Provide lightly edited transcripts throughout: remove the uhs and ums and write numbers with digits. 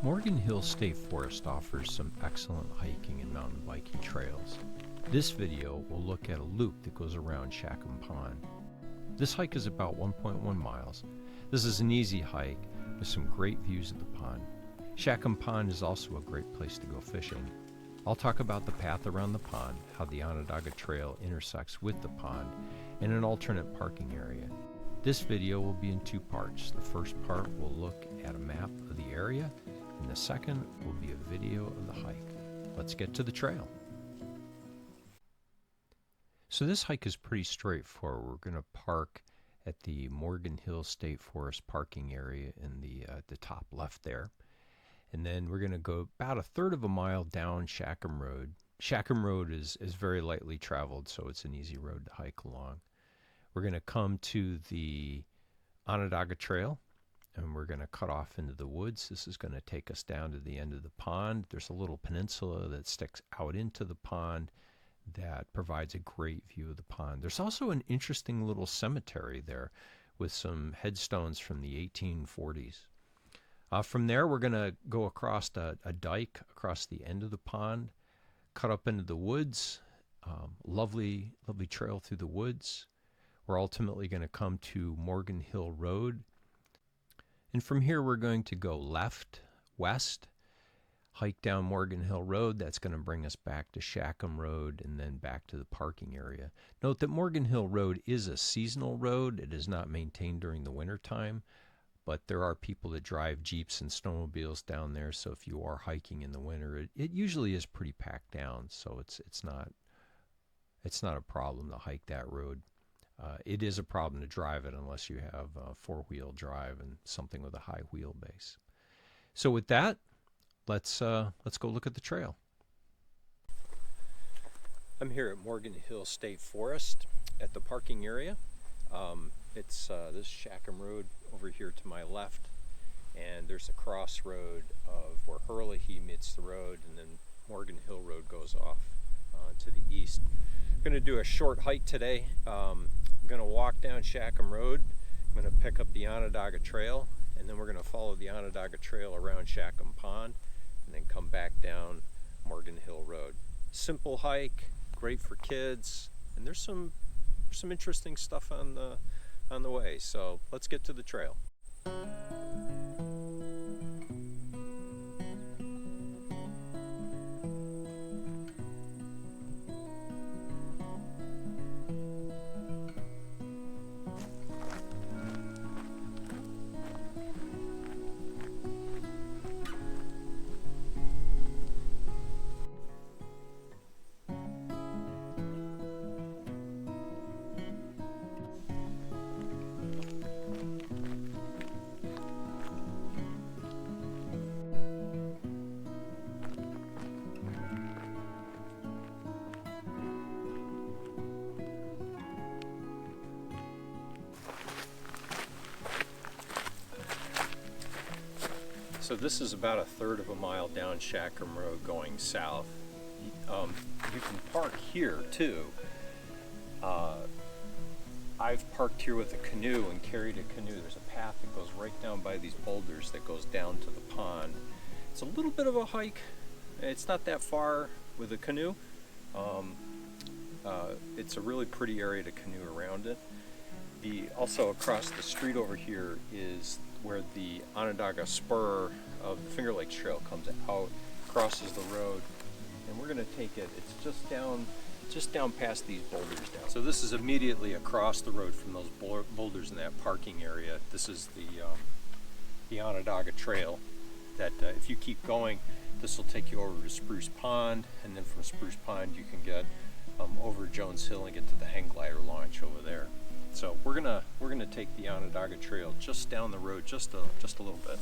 Morgan Hill State Forest offers some excellent hiking and mountain biking trails. This video will look at a loop that goes around Shackham Pond. This hike is about 1.1 miles. This is an easy hike with some great views of the pond. Shackham Pond is also a great place to go fishing. I'll talk about the path around the pond, how the Onondaga Trail intersects with the pond, and an alternate parking area. This video will be in two parts. The first part will look at a map of the area, and the second will be a video of the hike. Let's get to the trail. So this hike is pretty straightforward. We're going to park at the Morgan Hill State Forest parking area in the top left there. And then we're going to go about a third of a mile down Shackham Road. Shackham Road is very lightly traveled, so it's an easy road to hike along. We're going to come to the Onondaga Trail, and we're going to cut off into the woods. This is going to take us down to the end of the pond. There's a little peninsula that sticks out into the pond that provides a great view of the pond. There's also an interesting little cemetery there with some headstones from the 1840s. From there, we're going to go across a dike across the end of the pond, cut up into the woods, lovely trail through the woods. We're ultimately going to come to Morgan Hill Road. And from here, we're going to go left, west, hike down Morgan Hill Road. That's going to bring us back to Shackham Road and then back to the parking area. Note that Morgan Hill Road is a seasonal road. It is not maintained during the winter time. But there are people that drive Jeeps and snowmobiles down there, so if you are hiking in the winter, it usually is pretty packed down, so it's not a problem to hike that road. It is a problem to drive it unless you have a four-wheel drive and something with a high wheelbase. So with that, let's go look at the trail. I'm here at Morgan Hill State Forest at the parking area. It's this Shackham Road over here to my left, and there's a crossroad of where Hurley meets the road, and then Morgan Hill Road goes off to the east. I'm going to do a short hike today. I'm going to walk down Shackham Road. I'm going to pick up the Onondaga Trail, and then we're going to follow the Onondaga Trail around Shackham Pond, and then come back down Morgan Hill Road. Simple hike, great for kids, and there's some interesting stuff on the way, so let's get to the trail. So this is about a third of a mile down Shackham Road going south. You can park here too. I've parked here with a canoe and carried a canoe. There's a path that goes right down by these boulders that goes down to the pond. It's a little bit of a hike. It's not that far with a canoe. It's a really pretty area to canoe around it. Also across the street over here is where the Onondaga spur of the Finger Lakes Trail comes out, crosses the road, and we're going to take it. It's just down past these boulders down. So this is immediately across the road from those boulders in that parking area. This is the Onondaga Trail that if you keep going, this will take you over to Spruce Pond, and then from Spruce Pond you can get over Jones Hill and get to the hang glider launch over there. So we're gonna take the Onondaga Trail just down the road, just a little bit.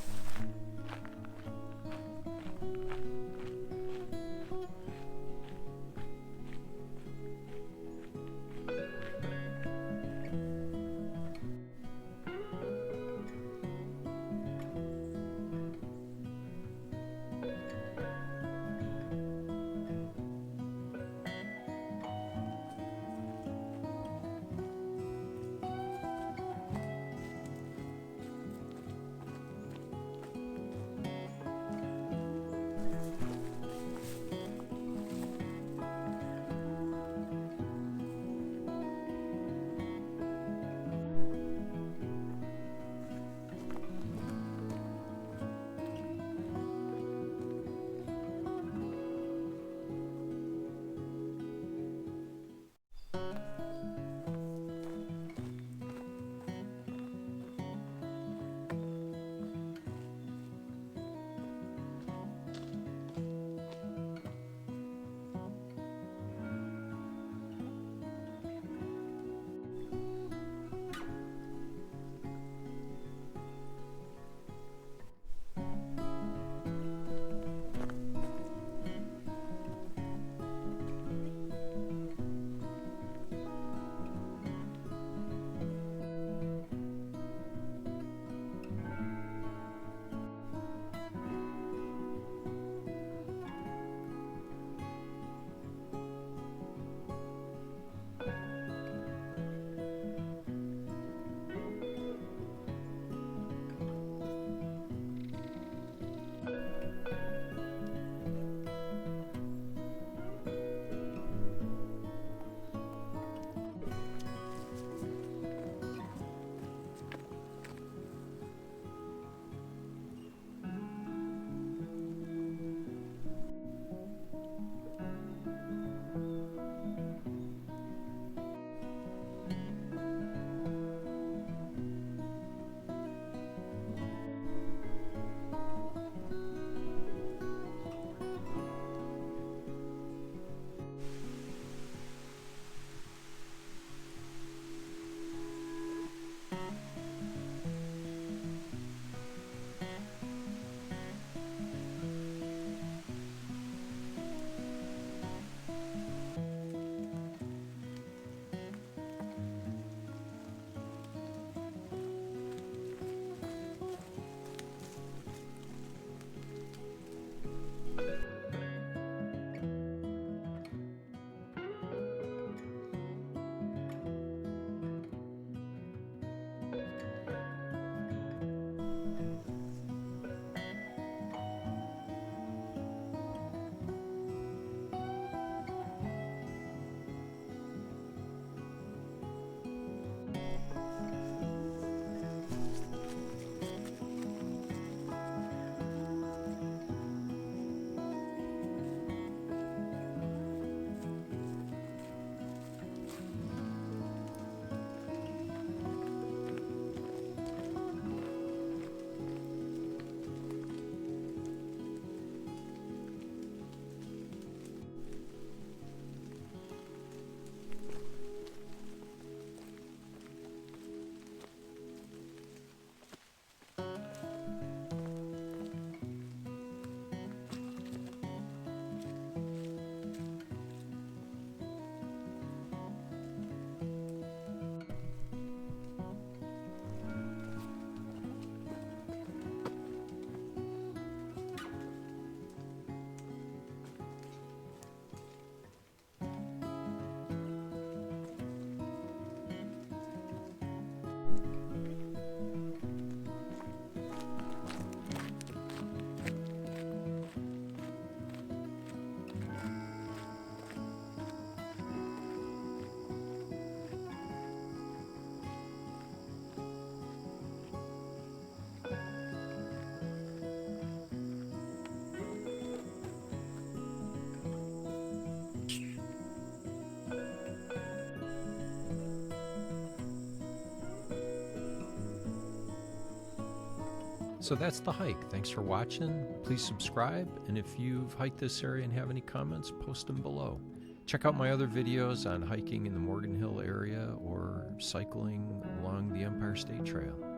So that's the hike. Thanks for watching. Please subscribe, and if you've hiked this area and have any comments, post them below. Check out my other videos on hiking in the Morgan Hill area or cycling along the Empire State Trail.